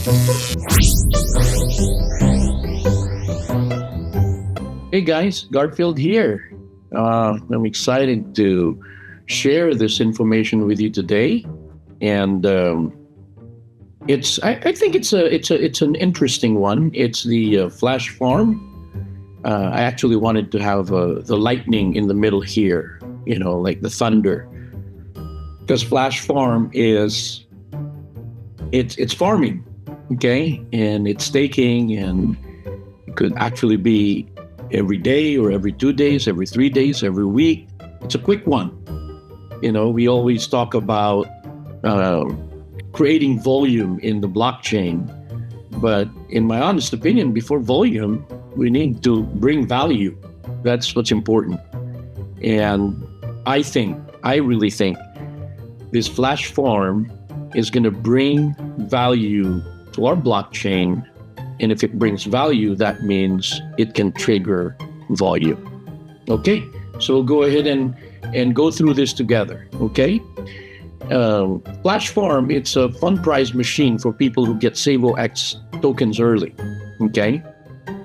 Hey guys, Garfield here. I'm excited to share this information with you today, and I think it's an interesting one. It's the Flash Farm. I actually wanted to have the lightning in the middle here, like the thunder, because Flash Farm is it's farming, okay, and it's staking, and it could actually be every day or every 2 days, every 3 days, every week. It's a quick one. We always talk about creating volume in the blockchain. But in my honest opinion, before volume, we need to bring value. That's what's important. And I really think this Flash Farm is going to bring value to our blockchain. And if it brings value, that means it can trigger volume. Okay, so we'll go ahead and go through this together. Okay, Flash Farm, it's a fund prize machine for people who get SEVO-X tokens early. Okay,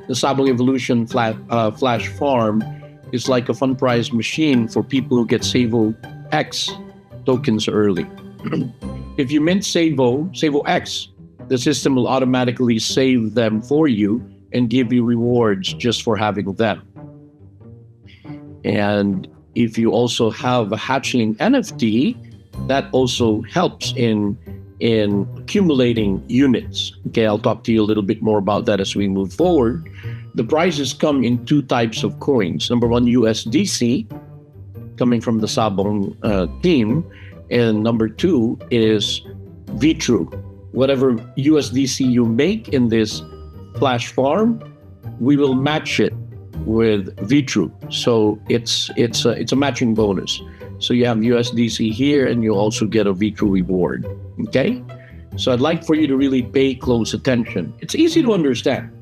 the Sabong Evolution Flash Farm is like a fund prize machine for people who get SEVO-X tokens early. If you mint SEVO-X, the system will automatically save them for you and give you rewards just for having them. And if you also have a hatchling NFT, that also helps in accumulating units. Okay, I'll talk to you a little bit more about that as we move forward. The prizes come in two types of coins. Number one, USDC, coming from the Sabong team. And number two is VTRU. Whatever USDC you make in this Flash Farm, we will match it with VTRU. So it's a matching bonus. So you have USDC here, and you also get a VTRU reward. Okay, so I'd like for you to really pay close attention. It's easy to understand.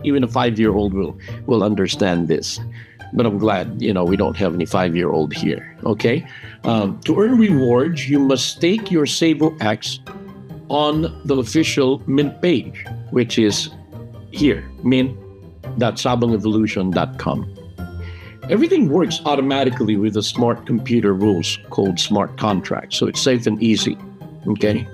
Even a 5-year-old will understand this. But I'm glad we don't have any 5-year-old here. Okay, to earn rewards, you must stake your SEVO-X on the official mint page, which is here, mint.sabongevolution.com. Everything works automatically with the smart computer rules called smart contracts, so it's safe and easy, okay?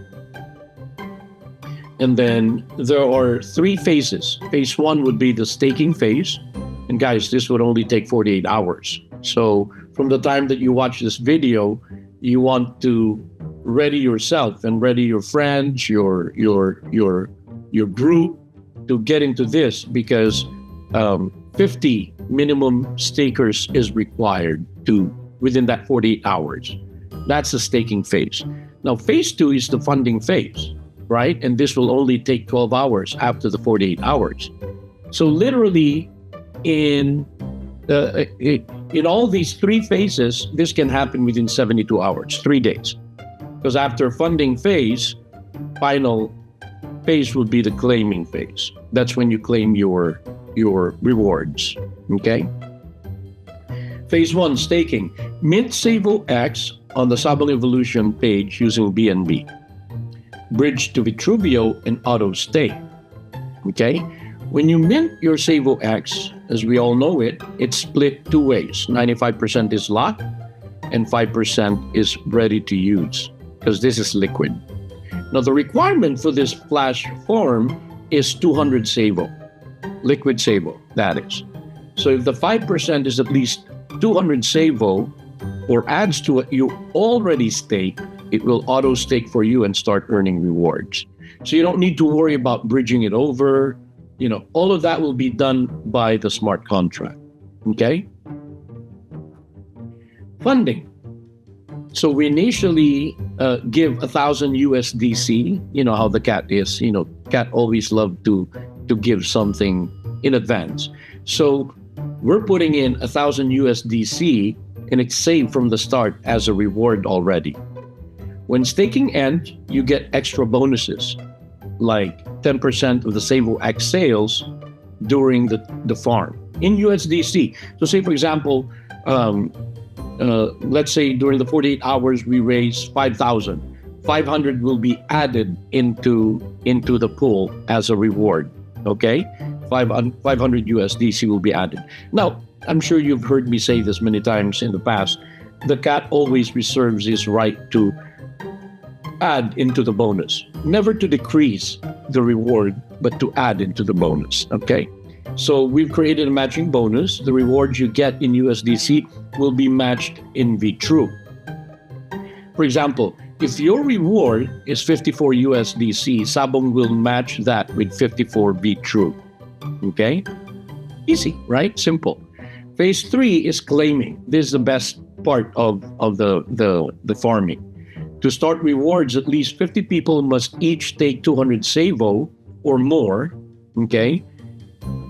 And then there are 3 phases. Phase 1 would be the staking phase, and guys, this would only take 48 hours. So from the time that you watch this video, you want to ready yourself and ready your friends, your group to get into this, because 50 minimum stakers is required within that 48 hours. That's the staking phase. Now, phase 2 is the funding phase, right? And this will only take 12 hours after the 48 hours. So literally in all these 3 phases, this can happen within 72 hours, 3 days. Because after funding phase, final phase will be the claiming phase. That's when you claim your rewards. Okay. Phase 1, staking. Mint SEVO-X on the Sabong Evolution page using BNB. Bridge to Vitruvio and auto stake. Okay. When you mint your SEVO-X, as we all know it's split 2 ways. 95% is locked and 5% is ready to use, because this is liquid. Now, the requirement for this Flash Farm is 200 SEVO, liquid SEVO, that is. So if the 5% is at least 200 SEVO or adds to what you already stake, it will auto stake for you and start earning rewards. So you don't need to worry about bridging it over. All of that will be done by the smart contract. Okay? Funding. So we initially give 1,000 USDC. You know how the cat is. Cat always love to give something in advance. So we're putting in 1,000 USDC, and it's saved from the start as a reward already. When staking ends, you get extra bonuses, like 10% of the SEVO-X sales during the farm in USDC. So say, for example, let's say during the 48 hours, we raise 5,000. 500 will be added into the pool as a reward. Okay, 500 USDC will be added. Now, I'm sure you've heard me say this many times in the past. The cat always reserves his right to add into the bonus, never to decrease the reward, but to add into the bonus. Okay, so we've created a matching bonus. The rewards you get in USDC will be matched in VTrue. For example, if your reward is 54 USDC, Sabong will match that with 54 VTrue. Okay, easy, right? Simple. Phase 3 is claiming. This is the best part of the farming. To start rewards, at least 50 people must each take 200 SEVO or more. Okay,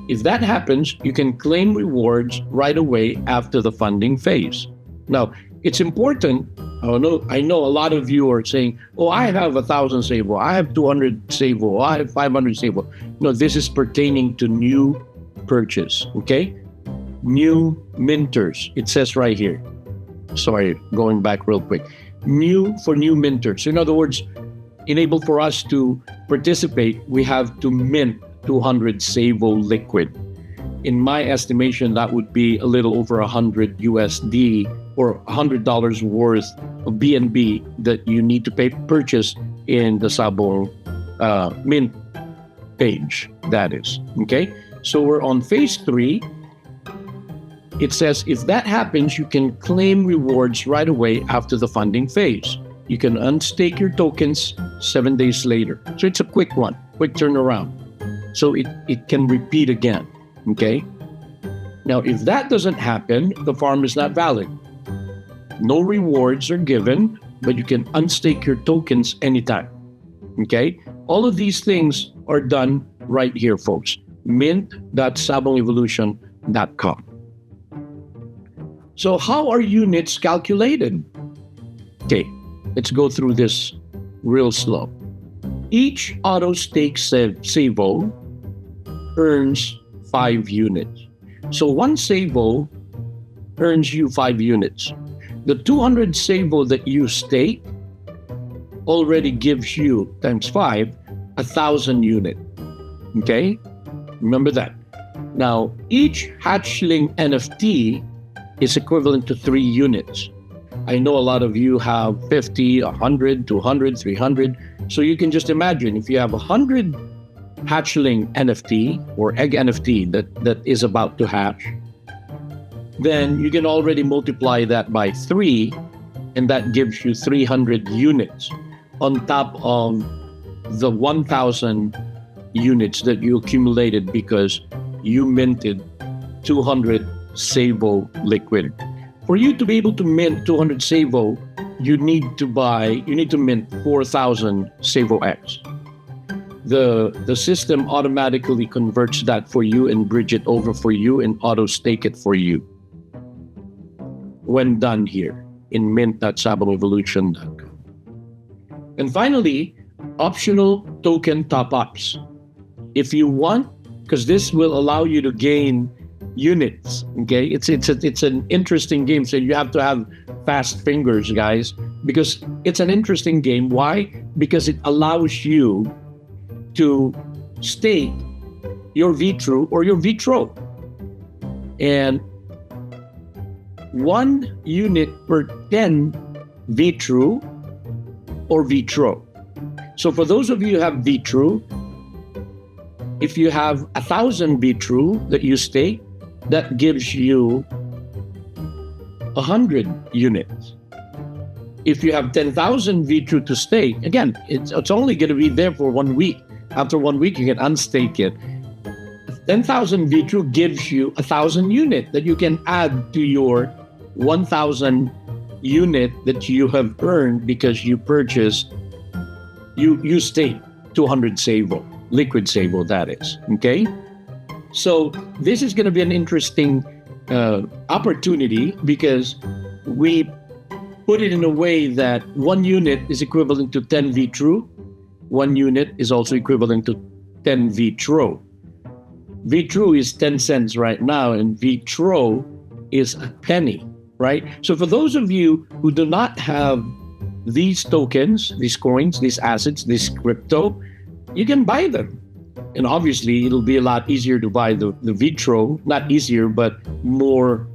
if that happens, you can claim rewards right away after the funding phase. Now, it's important. I know a lot of you are saying, "Oh, I have 1,000 SEVO, I have 200 SEVO, I have 500 SEVO." No, this is pertaining to new purchase. Okay, new minters. It says right here. Sorry, going back real quick. New minters. In other words, enable for us to participate, we have to mint 200 SEVO liquid. In my estimation, that would be a little over 100 USD or $100 worth of BNB that you need to purchase in the Sabong mint page. That is okay. So we're on phase 3. It says if that happens, you can claim rewards right away after the funding phase. You can unstake your tokens 7 days later. So it's a quick one, quick turnaround. So it can repeat again. Okay. Now, if that doesn't happen, the farm is not valid. No rewards are given, but you can unstake your tokens anytime. Okay. All of these things are done right here, folks. mint.sabongevolution.com. So how are units calculated? Okay, let's go through this real slow. Each auto stake SEVO earns 5 units. So one SEVO earns you 5 units. The 200 SEVO that you stake already gives you, times 5, 1,000 units. Okay? Remember that. Now, each hatchling NFT is equivalent to 3 units. I know a lot of you have 50, 100, 200, 300. So you can just imagine if you have 100 hatchling NFT or egg NFT that is about to hatch, then you can already multiply that by 3, and that gives you 300 units on top of the 1,000 units that you accumulated because you minted 200 SEVO liquid. For you to be able to mint 200 SEVO, you need to mint 4,000 SEVO-X. The system automatically converts that for you and bridge it over for you and auto stake it for you when done here in mint.sabongevolution.com. And finally, optional token top-ups. If you want, because this will allow you to gain units. Okay, it's an interesting game, so you have to have fast fingers, guys, because it's an interesting game. Why? Because it allows you to stake your VTrue or your VTRO, and 1 unit per 10 VTrue or VTRO. So for those of you who have VTrue, if you have 1,000 VTrue that you stake, that gives you 100 units. If you have 10,000 VTrue to stake, again, it's only going to be there for 1 week. After 1 week, you can unstake it. 10,000 VTrue gives you 1,000 unit that you can add to your 1,000 unit that you have earned because you purchased, you stake 200 SEVO, liquid SEVO that is, okay? So this is going to be an interesting opportunity because we put it in a way that 1 unit is equivalent to 10 VTrue. 1 unit is also equivalent to 10 VTRO. VTrue is 10 cents right now, and VTRO is a penny, right? So for those of you who do not have these tokens, these coins, these assets, this crypto, you can buy them. And obviously, it'll be a lot easier to buy the vitro, not easier, but more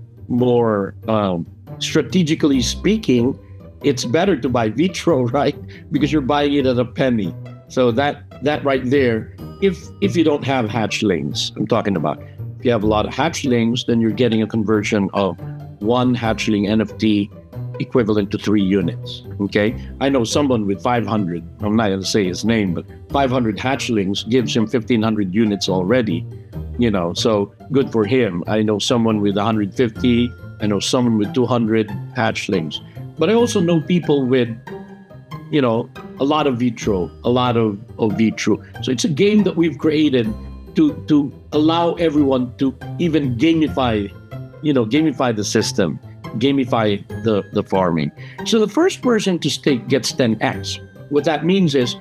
strategically speaking, it's better to buy vitro, right? Because you're buying it at a penny. So that right there, if you don't have hatchlings, I'm talking about. If you have a lot of hatchlings, then you're getting a conversion of one hatchling NFT equivalent to 3 units. Okay, I know someone with 500. I'm not going to say his name, but 500 hatchlings gives him 1,500 units already. So good for him. I know someone with 150. I know someone with 200 hatchlings. But I also know people with, a lot of vitro, a lot of vitro. So it's a game that we've created to allow everyone to even gamify the system, gamify the farming. So the first person to stake gets 10x. What that means is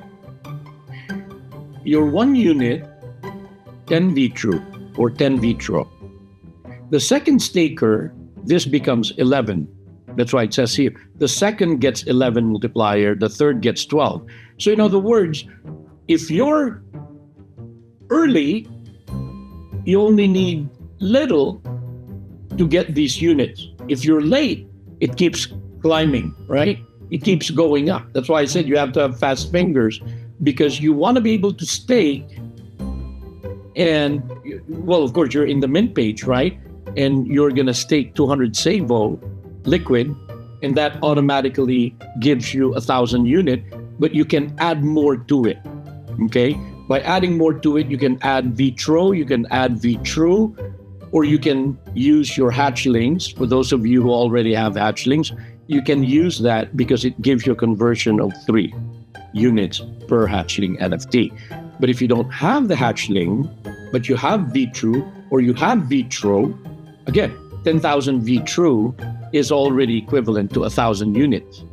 your 1 unit, 10 vitro or 10 vitro. The second staker, this becomes 11. That's why it says here, the second gets 11 multiplier, the third gets 12. So in other words, if you're early, you only need little to get these units. If you're late, it keeps climbing, right? It keeps going up. That's why I said you have to have fast fingers, because you want to be able to stake. And, well, of course, you're in the mint page, right? And you're going to stake 200 SEVO liquid, and that automatically gives you 1,000 unit, but you can add more to it, okay? By adding more to it, you can add vitro, you can add vitru, or you can use your hatchlings. For those of you who already have hatchlings, you can use that because it gives you a conversion of 3 units per hatchling NFT. But if you don't have the hatchling, but you have vitru or you have vitro, again, 10,000 vitru is already equivalent to 1,000 units.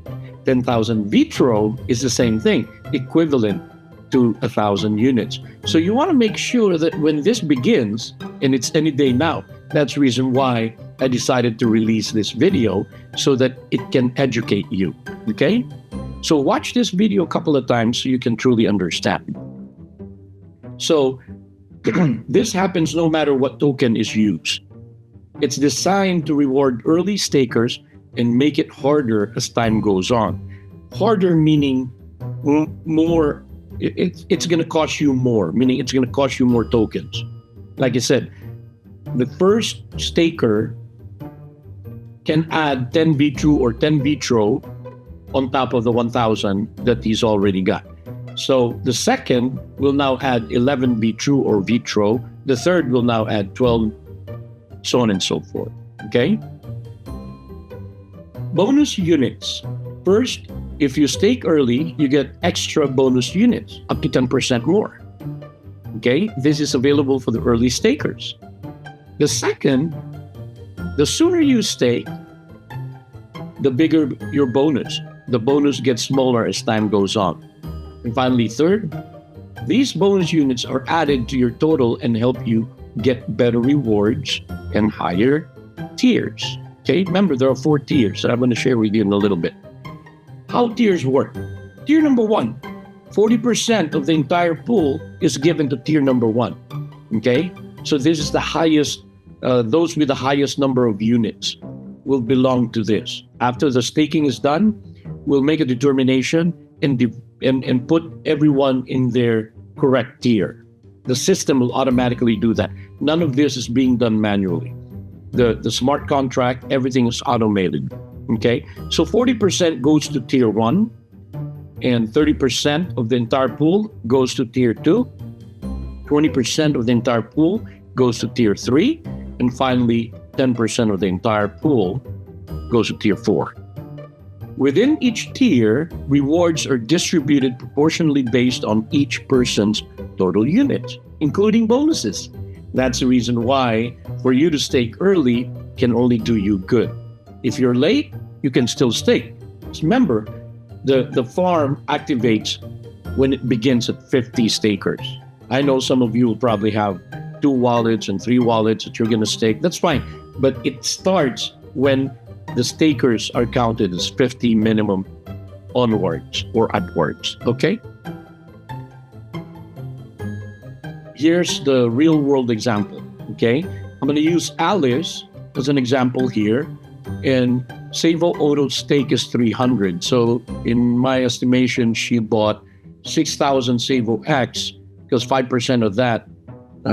10,000 vitro is the same thing, equivalent to 1,000 units. So you want to make sure that when this begins, and it's any day now, that's the reason why I decided to release this video, so that it can educate you, okay? So watch this video a couple of times so you can truly understand. So this happens no matter what token is used. It's designed to reward early stakers and make it harder as time goes on. Harder meaning more, it's going to cost you more, meaning it's going to cost you more tokens. Like I said, the first staker can add 10 V2 or 10 vitro on top of the 1,000 that he's already got. So the second will now add 11 V2 or vitro. The third will now add 12, so on and so forth. Okay? Bonus units. First, if you stake early, you get extra bonus units, up to 10% more. Okay? This is available for the early stakers. The second, the sooner you stake, the bigger your bonus. The bonus gets smaller as time goes on. And finally, third, these bonus units are added to your total and help you get better rewards and higher tiers. Okay, remember there are 4 tiers that I'm going to share with you in a little bit. How tiers work. Tier number 1, 40% of the entire pool is given to tier number 1. Okay, so this is the highest, those with the highest number of units will belong to this. After the staking is done, we'll make a determination and put everyone in their correct tier. The system will automatically do that. None of this is being done manually. The smart contract, everything is automated. Okay, so 40% goes to tier 1, and 30% of the entire pool goes to tier 2, 20% of the entire pool goes to tier 3, and finally 10% of the entire pool goes to tier 4. Within each tier, rewards are distributed proportionally based on each person's total units, including bonuses. That's the reason why for you to stake early can only do you good. If you're late, you can still stake. Just remember, the farm activates when it begins at 50 stakers. I know some of you will probably have 2 wallets and 3 wallets that you're going to stake. That's fine. But it starts when the stakers are counted as 50 minimum onwards or upwards. Okay? Here's the real world example. Okay? I'm going to use Alice as an example here. And SEVO Auto stake is 300. So in my estimation, she bought 6,000 SEVO-X because 5% of that,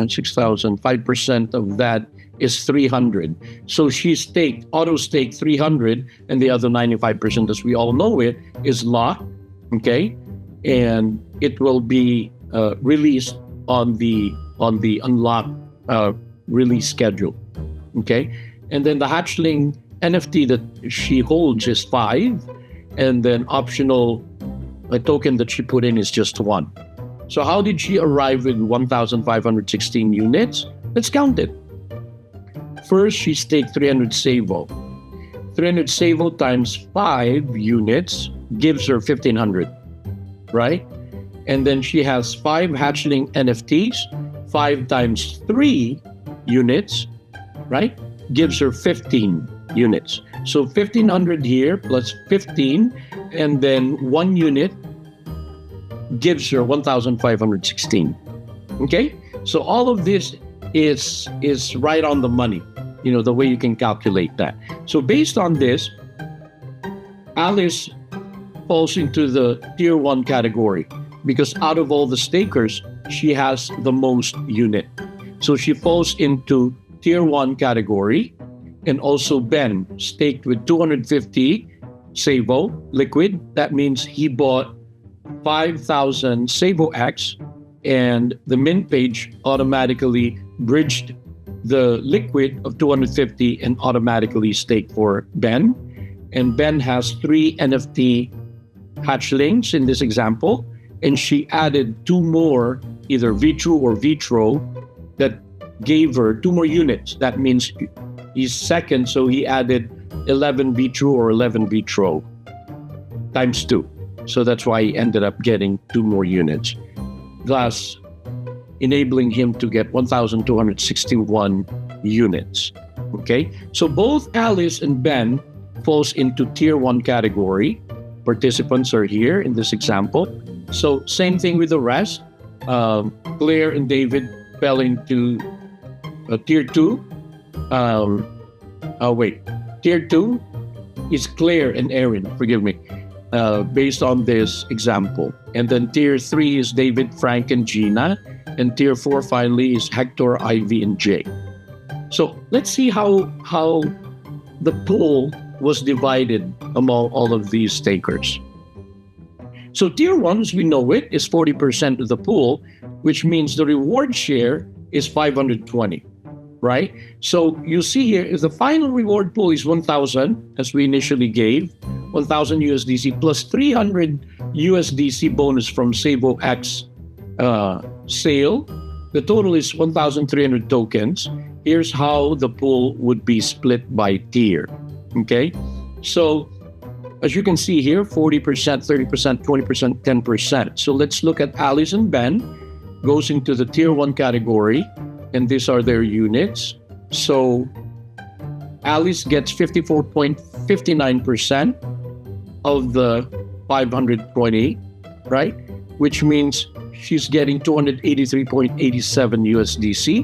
6,000, 5% of that is 300. So she staked, auto staked 300, and the other 95%, as we all know it, is locked. Okay? And it will be released on the unlocked release schedule. Okay? And then the hatchling NFT that she holds is 5, and then optional a token that she put in is just 1. So how did she arrive with 1,516 units? Let's count it. First, she staked 300 SEVO. 300 SEVO times 5 units gives her 1,500, right? And then she has 5 hatchling NFTs, 5 times 3 units, right? Gives her 15 units. So 1,500 here plus 15, and then 1 unit gives her 1,516. Okay? So all of this is right on the money, the way you can calculate that. So based on this, Alice falls into the tier 1 category because out of all the stakers, she has the most unit. So she falls into tier 1 category. And also Ben staked with 250 SEVO liquid. That means he bought 5,000 SEVO-X, and the mint page automatically bridged the liquid of 250 and automatically staked for Ben. And Ben has 3 NFT hatchlings in this example, and she added 2 more, either Vitru or Vitro, that gave her 2 more units. That means he's second, so he added 11 Vitru or 11 Vitro times 2. So that's why he ended up getting 2 more units, thus enabling him to get 1,261 units. Okay, so both Alice and Ben falls into tier 1 category. Participants are here in this example. So same thing with the rest. Claire and David fell into tier 2. Tier 2 is Claire and Erin, forgive me, based on this example. And then tier 3 is David, Frank, and Gina. And tier 4 finally is Hector, Ivy, and Jay. So let's see how the pool was divided among all of these stakers. So tier 1, as we know it, is 40% of the pool, which means the reward share is 520. Right? So you see here, if the final reward pool is 1,000, as we initially gave, 1,000 USDC plus 300 USDC bonus from SEVO-X sale, the total is 1,300 tokens. Here's how the pool would be split by tier. Okay? So as you can see here, 40%, 30%, 20%, 10%. So let's look at Alice and Ben, goes into the tier 1 category. And these are their units. So Alice gets 54.59% of the 520, right? Which means she's getting 283.87 USDC.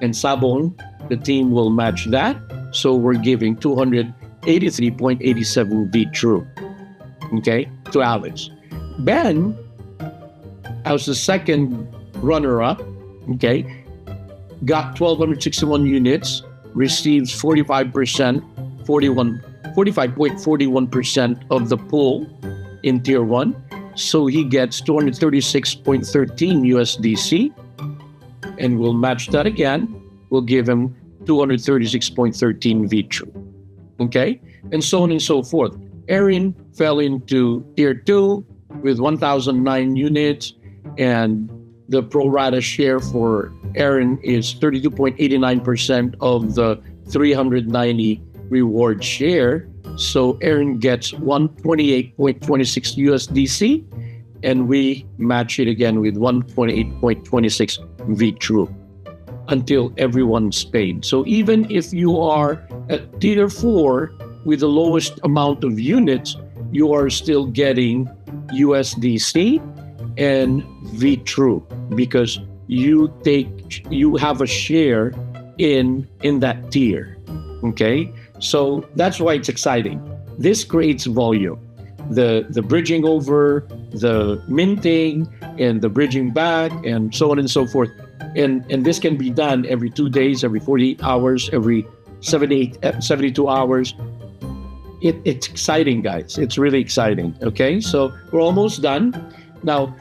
And Sabong, the team, will match that. So we're giving 283.87 Vitru, okay, to Alice. Ben, as the second runner-up, okay, got 1,261 units, receives 45.41% of the pool in tier 1. So he gets 236.13 USDC, and we'll match that again. We'll give him 236.13 Vitru. Okay? And so on and so forth. Erin fell into tier 2 with 1,009 units, and the pro rata share for Erin is 32.89% of the 390 reward share. So Erin gets 128.26 USDC, and we match it again with 128.26 Vitru until everyone's paid. So even if you are at tier 4 with the lowest amount of units, you are still getting USDC and VTrue because you have a share in that tier. Okay, so that's why it's exciting. This creates volume. The bridging over, the minting, and the bridging back, and so on and so forth. And this can be done every 2 days, every 48 hours, every 72 hours. It's exciting, guys. It's really exciting. Okay, so we're almost done. Now,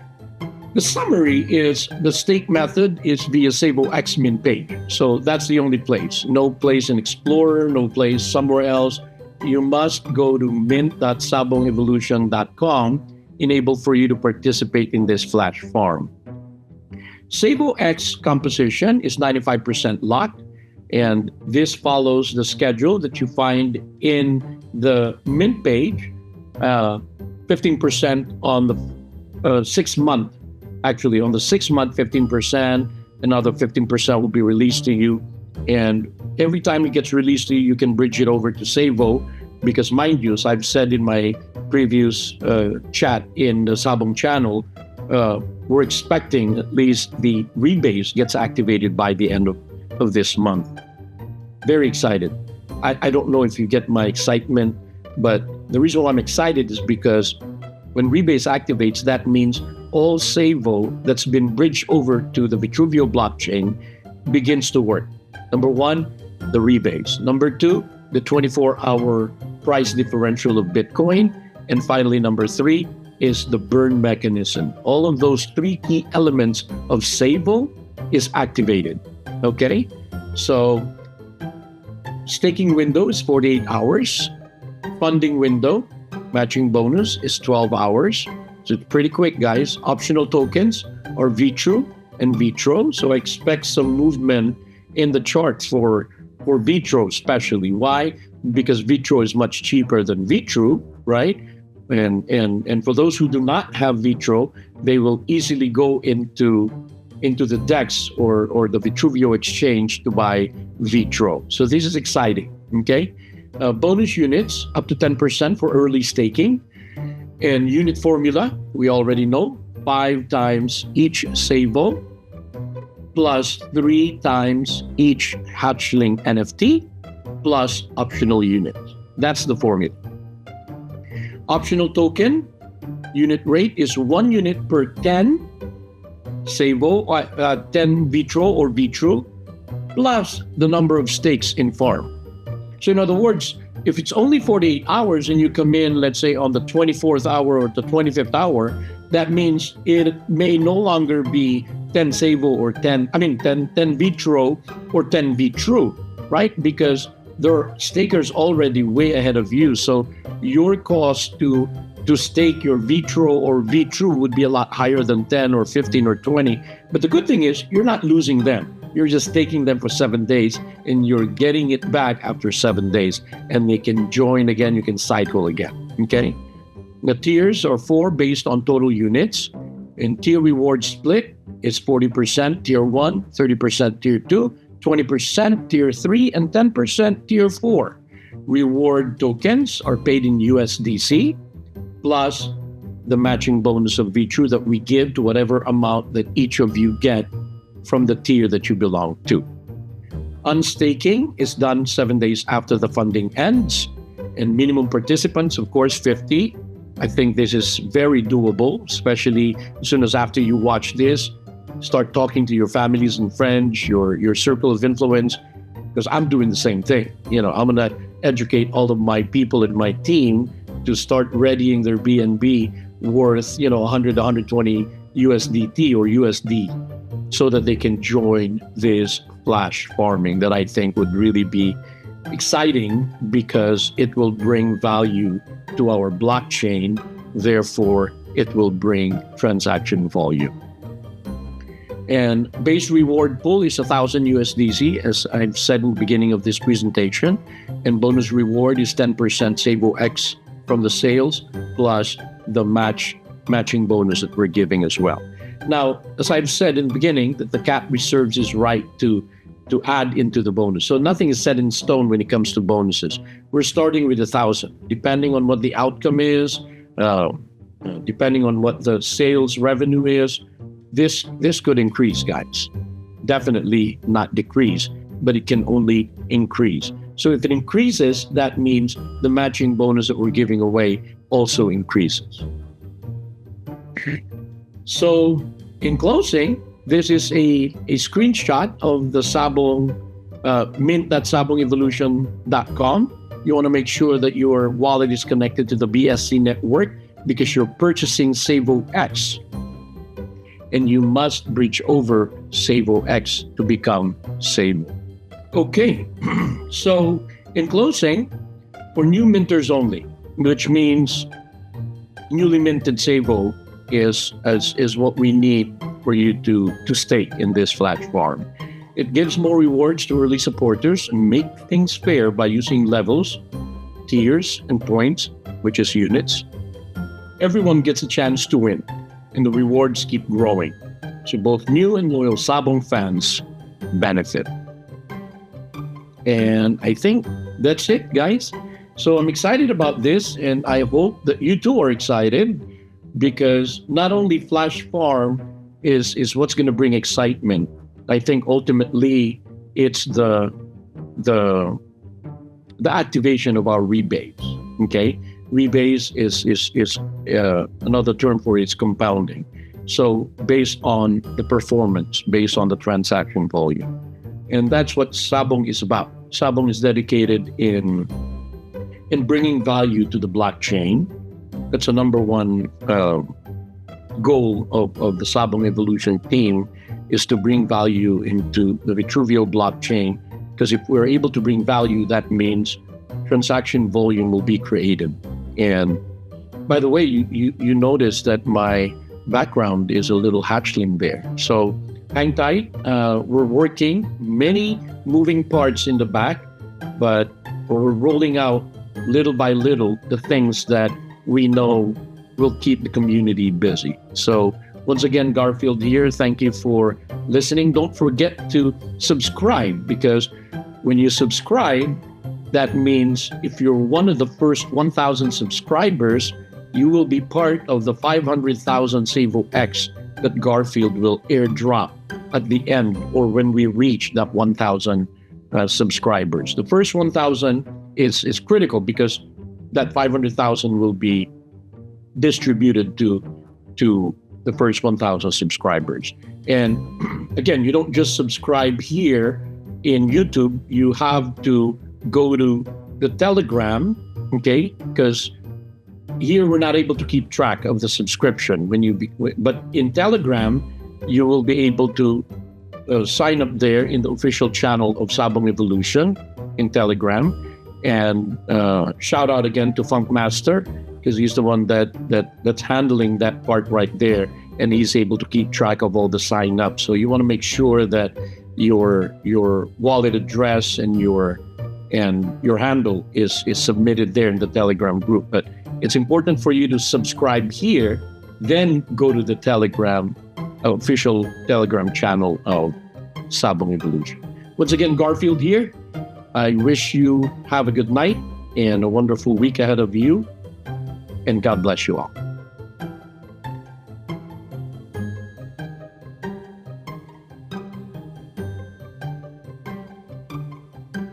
the summary is the stake method is via SEVO-X mint page. So that's the only place. No place in Explorer, no place somewhere else. You must go to mint.sabongevolution.com enabled for you to participate in this flash farm. SEVO-X composition is 95% locked, and this follows the schedule that you find in the mint page, 15% on the 6 month. Actually, on the 6 month, 15%, another 15% will be released to you. And every time it gets released to you, you can bridge it over to SEVO because, mind you, as I've said in my previous chat in the Sabong channel, we're expecting at least the rebase gets activated by the end of this month. Very excited. I don't know if you get my excitement, but the reason why I'm excited is because when rebase activates, that means all SEVO that's been bridged over to the Vitruvio blockchain begins to work. Number one, the rebase. Number two, the 24-hour price differential of Bitcoin. And finally, number three is the burn mechanism. All of those three key elements of SEVO is activated. Okay? So staking window is 48 hours. Funding window, matching bonus, is 12 hours. So it's pretty quick, guys. Optional tokens are VTrue and VTRO. So I expect some movement in the charts for VTRO especially. Why? Because VTRO is much cheaper than VTrue, right? And for those who do not have VTRO, they will easily go into the DEX or the Vitruvio exchange to buy VTRO. So this is exciting, okay? Bonus units up to 10% for early staking. And unit formula, we already know, 5 times each SEVO plus 3 times each hatchling NFT plus optional units. That's the formula. Optional token, unit rate is 1 unit per 10 SEVO, 10 VTRO or VTrue, plus the number of stakes in farm. So in other words, if it's only 48 hours and you come in, let's say on the 24th hour or the 25th hour, that means it may no longer be 10 SEVO or 10 VTRO or 10 VTrue, right? Because there are stakers already way ahead of you. So your cost to stake your VTRO or VTrue would be a lot higher than 10 or 15 or 20. But the good thing is you're not losing them. You're just taking them for 7 days and you're getting it back after 7 days, and they can join again, you can cycle again, okay? The tiers are 4 based on total units, and tier reward split is 40% tier 1, 30% tier 2, 20% tier 3, and 10% tier 4. Reward tokens are paid in USDC, plus the matching bonus of VTrue that we give to whatever amount that each of you get from the tier that you belong to. Unstaking is done 7 days after the funding ends, and minimum participants, of course, 50. I think this is very doable, especially as soon as after you watch this, start talking to your families and friends, your circle of influence, because I'm doing the same thing. You know, I'm gonna educate all of my people in my team to start readying their BNB worth, 100, 120 USDT or USD, so that they can join this flash farming that I think would really be exciting because it will bring value to our blockchain. Therefore, it will bring transaction volume. And base reward pool is 1,000 USDC, as I've said in the beginning of this presentation. And bonus reward is 10% SEVO-X from the sales, plus the matching bonus that we're giving as well. Now, as I've said in the beginning, that the cat reserves his right to to add into the bonus. So nothing is set in stone when it comes to bonuses. We're starting with 1,000, depending on what the outcome is, depending on what the sales revenue is. This could increase, guys. Definitely not decrease, but it can only increase. So if it increases, that means the matching bonus that we're giving away also increases. So in closing, this is a screenshot of the Sabong mint.sabongevolution.com. You want to make sure that your wallet is connected to the BSC network because you're purchasing SEVO-X. And you must breach over SEVO-X to become SEVO. Okay, so in closing, for new minters only, which means newly minted SEVO is what we need for you to stake in this Flash Farm. It gives more rewards to early supporters and make things fair by using levels, tiers, and points, which is units. Everyone gets a chance to win, and the rewards keep growing. So both new and loyal Sabong fans benefit. And I think that's it, guys. So I'm excited about this, and I hope that you too are excited, because not only Flash Farm is what's going to bring excitement. I think ultimately it's the activation of our rebates. Okay, rebates is another term for its compounding. So based on the performance, based on the transaction volume, and that's what Sabong is about. Sabong is dedicated in bringing value to the blockchain. That's a number one goal of the Sabong Evolution team, is to bring value into the Vitruvio blockchain. Because if we're able to bring value, that means transaction volume will be created. And by the way, you notice that my background is a little hatchling there. So hang tight. We're working many moving parts in the back, but we're rolling out little by little the things that we know will keep the community busy. So once again, Garfield here. Thank you for listening. Don't forget to subscribe, because when you subscribe, that means if you're one of the first 1,000 subscribers, you will be part of the 500,000 SEVO-X that Garfield will airdrop at the end, or when we reach that 1,000 subscribers. The first 1,000 is critical, because that 500,000 will be distributed to the first 1,000 subscribers. And again, you don't just subscribe here in YouTube. You have to go to the Telegram, okay? Because here we're not able to keep track of the subscription but in Telegram you will be able to sign up there in the official channel of Sabong Evolution in Telegram. And shout out again to Funkmaster, because he's the one that's handling that part right there, and he's able to keep track of all the sign up. So you want to make sure that your wallet address and your handle is submitted there in the Telegram group. But it's important for you to subscribe here, then go to the Telegram official Telegram channel of Sabong Evolution. Once again, Garfield here. I wish you have a good night and a wonderful week ahead of you, and God bless you all.